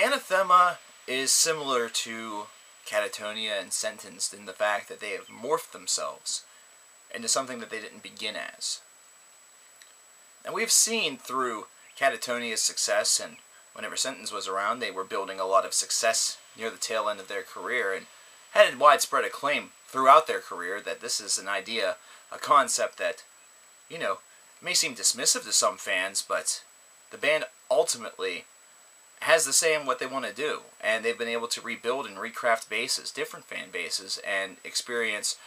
Anathema is similar to Catatonia and Sentenced in the fact that they have morphed themselves into something that they didn't begin as. And we've seen through Catatonia's success, and whenever Sentence was around, they were building a lot of success near the tail end of their career and had widespread acclaim throughout their career that this is an idea, a concept that, may seem dismissive to some fans, but the band ultimately has the say in what they want to do, and they've been able to rebuild and recraft bases, different fan bases, and experience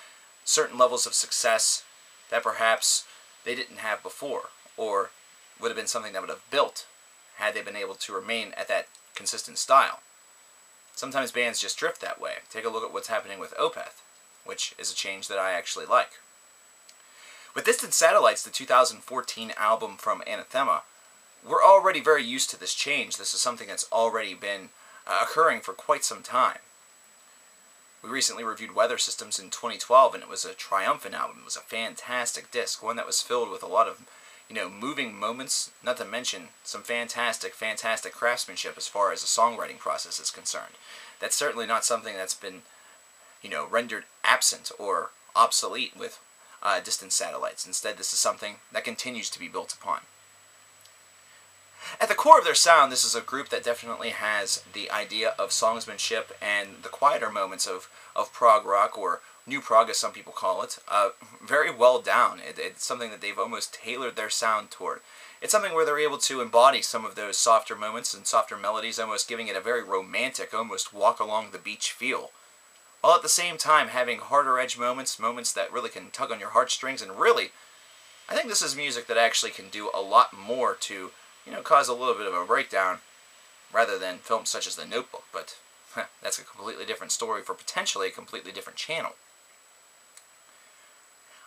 certain levels of success that perhaps they didn't have before, or would have been something that would have built had they been able to remain at that consistent style. Sometimes bands just drift that way. Take a look at what's happening with Opeth, which is a change that I actually like. With Distant Satellites, the 2014 album from Anathema, we're already very used to this change. This is something that's already been occurring for quite some time. We recently reviewed Weather Systems in 2012, and it was a triumphant album. It was a fantastic disc, one that was filled with a lot of, moving moments, not to mention some fantastic craftsmanship as far as the songwriting process is concerned. That's certainly not something that's been, rendered absent or obsolete with Distant Satellites. Instead, this is something that continues to be built upon. At the core of their sound, this is a group that definitely has the idea of songsmanship and the quieter moments of prog rock, or new prog as some people call it, very well down. It's something that they've almost tailored their sound toward. It's something where they're able to embody some of those softer moments and softer melodies, almost giving it a very romantic, almost walk-along-the-beach feel, while at the same time having harder edge moments that really can tug on your heartstrings, and really, I think this is music that actually can do a lot more to cause a little bit of a breakdown rather than films such as The Notebook, but that's a completely different story for potentially a completely different channel.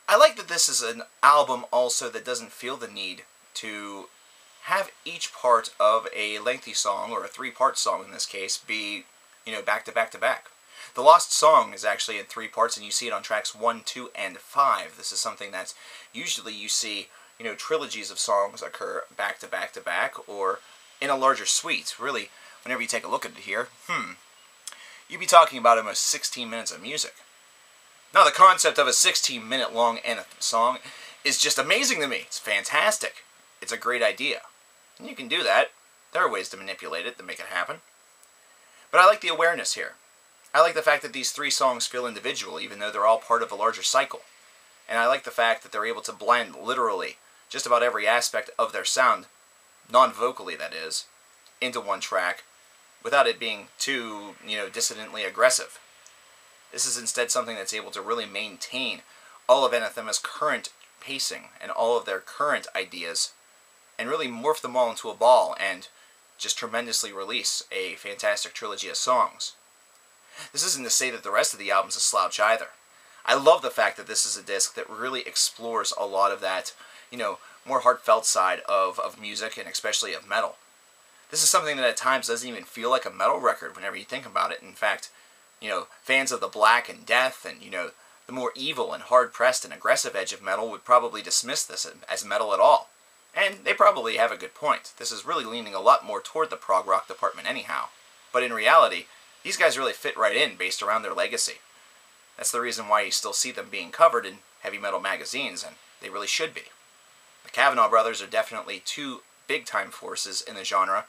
I like that this is an album also that doesn't feel the need to have each part of a lengthy song, or a three-part song in this case, be, back to back to back. The Lost Song is actually in 3 parts, and you see it on tracks 1, 2, and 5. This is something that usually you see trilogies of songs occur back to back to back, or in a larger suite. Really, whenever you take a look at it here, you'd be talking about almost 16 minutes of music. Now, the concept of a 16-minute long Anathema song is just amazing to me. It's fantastic. It's a great idea. And you can do that. There are ways to manipulate it to make it happen. But I like the awareness here. I like the fact that these 3 songs feel individual, even though they're all part of a larger cycle. And I like the fact that they're able to blend literally just about every aspect of their sound, non-vocally that is, into one track, without it being too, dissidently aggressive. This is instead something that's able to really maintain all of Anathema's current pacing and all of their current ideas, and really morph them all into a ball and just tremendously release a fantastic trilogy of songs. This isn't to say that the rest of the album's a slouch either. I love the fact that this is a disc that really explores a lot of that, more heartfelt side of music, and especially of metal. This is something that at times doesn't even feel like a metal record whenever you think about it. In fact, fans of the black and death and, the more evil and hard-pressed and aggressive edge of metal would probably dismiss this as metal at all. And they probably have a good point. This is really leaning a lot more toward the prog rock department anyhow. But in reality, these guys really fit right in based around their legacy. That's the reason why you still see them being covered in heavy metal magazines, and they really should be. The Kavanaugh brothers are definitely 2 big-time forces in the genre,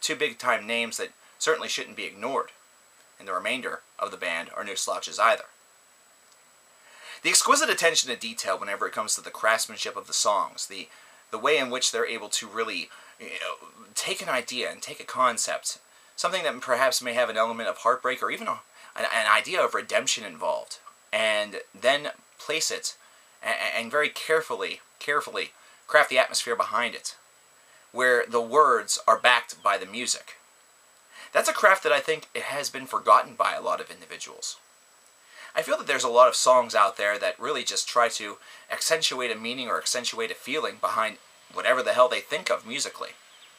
2 big-time names that certainly shouldn't be ignored, and the remainder of the band are no slouches either. The exquisite attention to detail whenever it comes to the craftsmanship of the songs, the way in which they're able to really take an idea and take a concept, something that perhaps may have an element of heartbreak or even an idea of redemption involved, and then place it and very carefully craft the atmosphere behind it, where the words are backed by the music. That's a craft that I think it has been forgotten by a lot of individuals. I feel that there's a lot of songs out there that really just try to accentuate a meaning or accentuate a feeling behind whatever the hell they think of musically.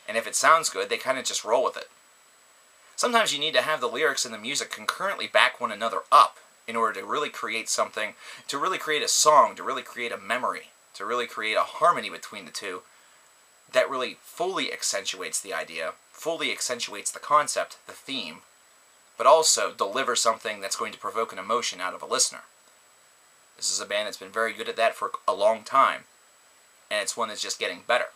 And if it sounds good, they kind of just roll with it. Sometimes you need to have the lyrics and the music concurrently back one another up in order to really create something, to really create a song, to really create a memory, to really create a harmony between the two that really fully accentuates the idea, fully accentuates the concept, the theme, but also delivers something that's going to provoke an emotion out of a listener. This is a band that's been very good at that for a long time, and it's one that's just getting better.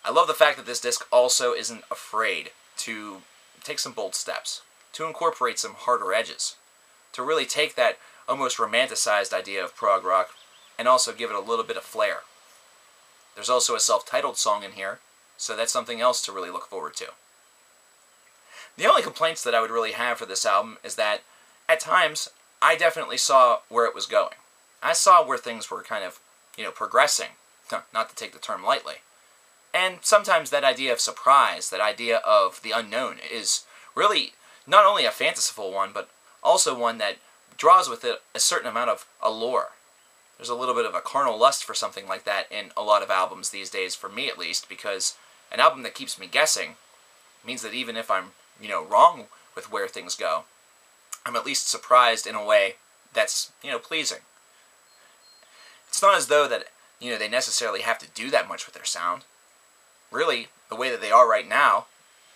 I love the fact that this disc also isn't afraid to take some bold steps, to incorporate some harder edges, to really take that almost romanticized idea of prog rock and also give it a little bit of flair. There's also a self-titled song in here, so that's something else to really look forward to. The only complaints that I would really have for this album is that, at times, I definitely saw where it was going. I saw where things were kind of, progressing, not to take the term lightly. And sometimes that idea of surprise, that idea of the unknown, is really not only a fanciful one, but also one that draws with it a certain amount of allure. There's a little bit of a carnal lust for something like that in a lot of albums these days, for me at least, because an album that keeps me guessing means that even if I'm, wrong with where things go, I'm at least surprised in a way that's, pleasing. It's not as though that, they necessarily have to do that much with their sound. Really, the way that they are right now,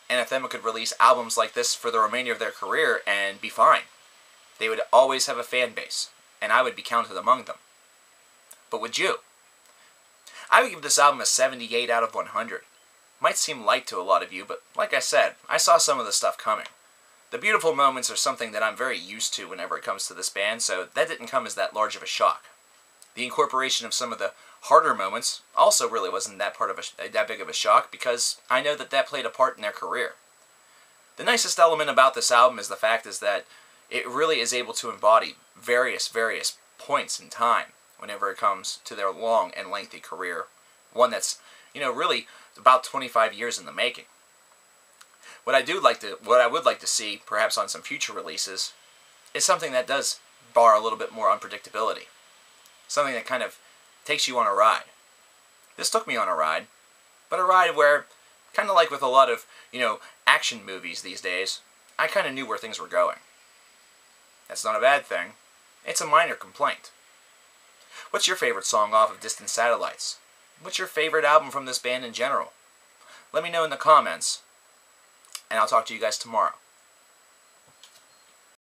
Anathema could release albums like this for the remainder of their career and be fine. They would always have a fan base, and I would be counted among them. But would you? I would give this album a 78 out of 100. Might seem light to a lot of you, but like I said, I saw some of the stuff coming. The beautiful moments are something that I'm very used to whenever it comes to this band, so that didn't come as that large of a shock. The incorporation of some of the harder moments also really wasn't that big of a shock, because I know that played a part in their career. The nicest element about this album is the fact is that it really is able to embody various points in time whenever it comes to their long and lengthy career. One that's, really about 25 years in the making. What I would like to see, perhaps on some future releases, is something that does bar a little bit more unpredictability. Something that kind of takes you on a ride. This took me on a ride, but a ride where, kind of like with a lot of, action movies these days, I kind of knew where things were going. That's not a bad thing. It's a minor complaint. What's your favorite song off of Distant Satellites? What's your favorite album from this band in general? Let me know in the comments, and I'll talk to you guys tomorrow.